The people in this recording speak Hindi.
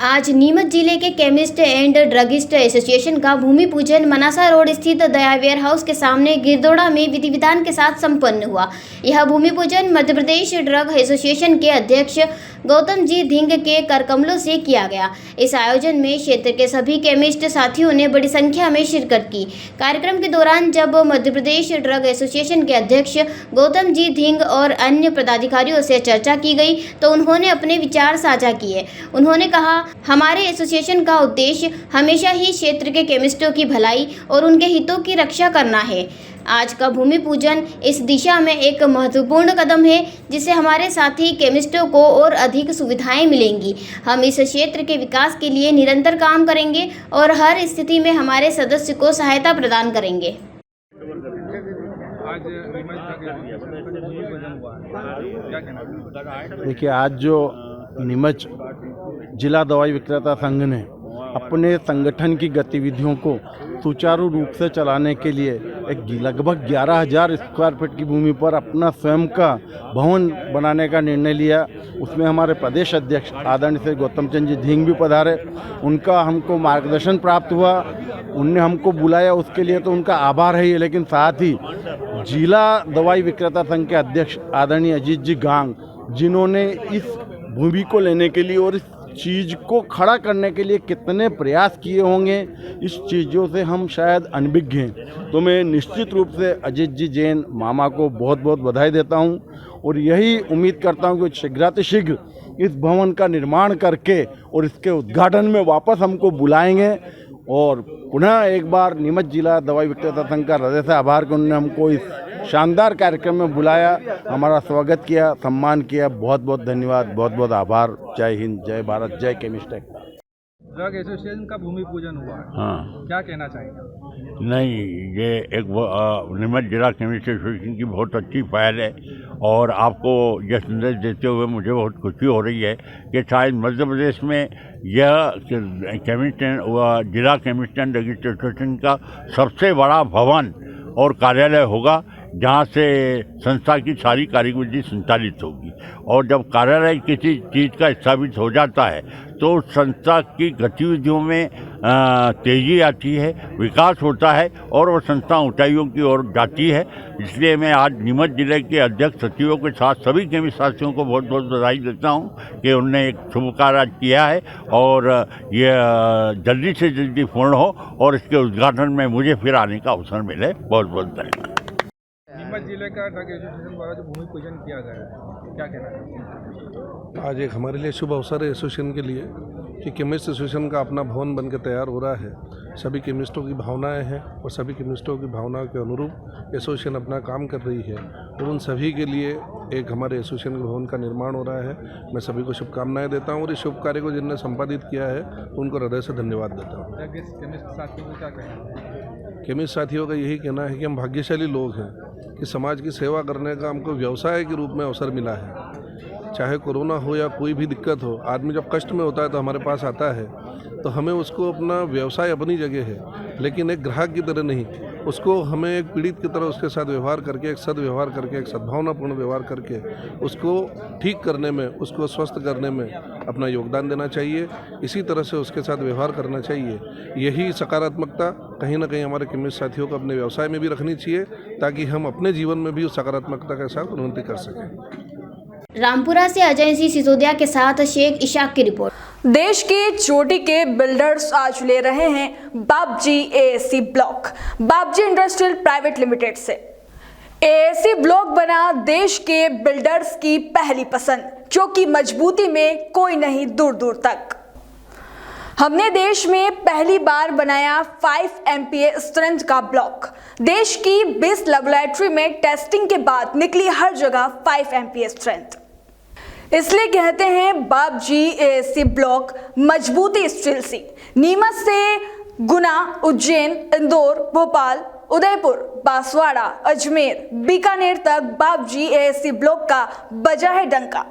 आज नीमच जिले के केमिस्ट एंड ड्रगिस्ट एसोसिएशन का भूमि पूजन मनासा रोड स्थित दया वेयर हाउस के सामने गिरदोड़ा में विधि विधान के साथ संपन्न हुआ। यह भूमि पूजन मध्य प्रदेश ड्रग एसोसिएशन के अध्यक्ष गौतम जी धिंग के करकमलों से किया गया। इस आयोजन में क्षेत्र के सभी केमिस्ट साथियों ने बड़ी संख्या में शिरकत की। कार्यक्रम के दौरान जब मध्य प्रदेश ड्रग एसोसिएशन के अध्यक्ष गौतम जी धिंग और अन्य पदाधिकारियों से चर्चा की गई तो उन्होंने अपने विचार साझा किए। उन्होंने कहा, हमारे एसोसिएशन का उद्देश्य हमेशा ही क्षेत्र के केमिस्टों की भलाई और उनके हितों की रक्षा करना है। आज का भूमि पूजन इस दिशा में एक महत्वपूर्ण कदम है, जिससे हमारे साथी केमिस्टों को और अधिक सुविधाएं मिलेंगी। हम इस क्षेत्र के विकास के लिए निरंतर काम करेंगे और हर स्थिति में हमारे सदस्य को सहायता प्रदान करेंगे। देखिए, आज जो नीमच जिला दवाई विक्रेता संघ ने अपने संगठन की गतिविधियों को सुचारू रूप से चलाने के लिए एक लगभग 11,000 स्क्वायर फीट की भूमि पर अपना स्वयं का भवन बनाने का निर्णय लिया। उसमें हमारे प्रदेश अध्यक्ष आदरणीय श्री गौतम चंद जी धिंग भी पधारे। उनका हमको मार्गदर्शन प्राप्त हुआ, उनने हमको बुलाया, उसके लिए तो उनका आभार है। लेकिन साथ ही जिला दवाई विक्रेता संघ के अध्यक्ष आदरणीय अजीत जी गांग, जिन्होंने इस भूमि को लेने के लिए और इस चीज़ को खड़ा करने के लिए कितने प्रयास किए होंगे, इस चीज़ों से हम शायद अनभिज्ञ हैं। तो मैं निश्चित रूप से अजीत जी जैन मामा को बहुत बहुत बधाई देता हूं और यही उम्मीद करता हूं कि शीघ्रातिशीघ्र इस भवन का निर्माण करके और इसके उद्घाटन में वापस हमको बुलाएंगे। और पुनः एक बार नीमच जिला दवाई विक्रेता संघ का हृदय से आभार कि उन्होंने हमको इस शानदार कार्यक्रम में बुलाया, हमारा स्वागत किया, सम्मान किया। बहुत बहुत धन्यवाद, बहुत बहुत आभार। जय हिंद, जय भारत, जय केमिस्ट एक्ट। ड्रग एसोसिएशन का भूमि पूजन हुआ है, हाँ, क्या कहना चाहेंगे? नहीं, ये एक नीमच जिला केमिस्ट एसोसिएशन की बहुत अच्छी पहल है और आपको यह संदेश देते हुए मुझे बहुत खुशी हो रही है कि शायद मध्य प्रदेश में यह केमिस्ट जिला केमिस्ट एंड ड्रग एसोसिएशन का सबसे बड़ा भवन और कार्यालय होगा, जहाँ से संस्था की सारी कार्यविधि संचालित होगी। और जब कार्यालय किसी चीज़ का स्थापित हो जाता है तो संस्था की गतिविधियों में तेज़ी आती है, विकास होता है और वो संस्था ऊंचाइयों की ओर जाती है। इसलिए मैं आज नीमच जिले के अध्यक्ष सचिवों के साथ सभी केमिस्ट साथियों को बहुत बहुत बधाई देता हूँ कि उन्होंने एक शुभ कार्य किया है और ये जल्दी से जल्दी पूर्ण हो और इसके उद्घाटन में मुझे फिर आने का अवसर मिले। बहुत बहुत धन्यवाद। नीमच जिले का ड्रग एसोसिएशन द्वारा जो भूमि पूजन किया गया है, क्या कहना है? आज एक हमारे लिए शुभ अवसर है एसोसिएशन के लिए कि केमिस्ट एसोसिएशन का अपना भवन बनकर तैयार हो रहा है। सभी केमिस्टों की भावनाएं हैं और सभी केमिस्टों की भावनाओं के अनुरूप एसोसिएशन अपना काम कर रही है और उन सभी के लिए एक हमारे एसोसिएशन के भवन का निर्माण हो रहा है। मैं सभी को शुभकामनाएं देता हूं और इस शुभ कार्य को जिनने संपादित किया है उनको हृदय से धन्यवाद देता हूँ। केमिस्ट साथियों को क्या कहना? केमिस्ट साथियों का यही कहना है कि हम भाग्यशाली लोग हैं कि समाज की सेवा करने का हमको व्यवसाय के रूप में अवसर मिला है। चाहे कोरोना हो या कोई भी दिक्कत हो, आदमी जब कष्ट में होता है तो हमारे पास आता है, तो हमें उसको अपना व्यवसाय अपनी जगह है, लेकिन एक ग्राहक की तरह नहीं, उसको हमें एक पीड़ित की तरह उसके साथ व्यवहार करके, एक सद्व्यवहार करके, एक सद्भावनापूर्ण व्यवहार करके उसको ठीक करने में, उसको स्वस्थ करने में अपना योगदान देना चाहिए। इसी तरह से उसके साथ व्यवहार करना चाहिए। यही सकारात्मकता कहीं ना कहीं हमारे केमिस्ट साथियों को अपने व्यवसाय में भी रखनी चाहिए, ताकि हम अपने जीवन में भी उस सकारात्मकता के साथ उन्नति कर सकें। रामपुरा से अजय सिंह सिसोदिया के साथ शेख इशाक की रिपोर्ट। देश के चोटी के बिल्डर्स आज ले रहे हैं बाबजी एएसी ब्लॉक बाबजी इंडस्ट्रियल प्राइवेट लिमिटेड से। एएसी ब्लॉक बना देश के बिल्डर्स की पहली पसंद, जो कि मजबूती में कोई नहीं दूर दूर तक। हमने देश में पहली बार बनाया 5 MPa स्ट्रेंथ का ब्लॉक। देश की 20 लैबोरेटरी में टेस्टिंग के बाद निकली हर जगह 5 MPa स्ट्रेंथ। इसलिए कहते हैं बाबजी एएसी ब्लॉक मजबूती स्टील सी। नीमच से गुना, उज्जैन, इंदौर, भोपाल, उदयपुर, बांसवाड़ा, अजमेर, बीकानेर तक बाबजी एएसी ब्लॉक का बजा है डंका।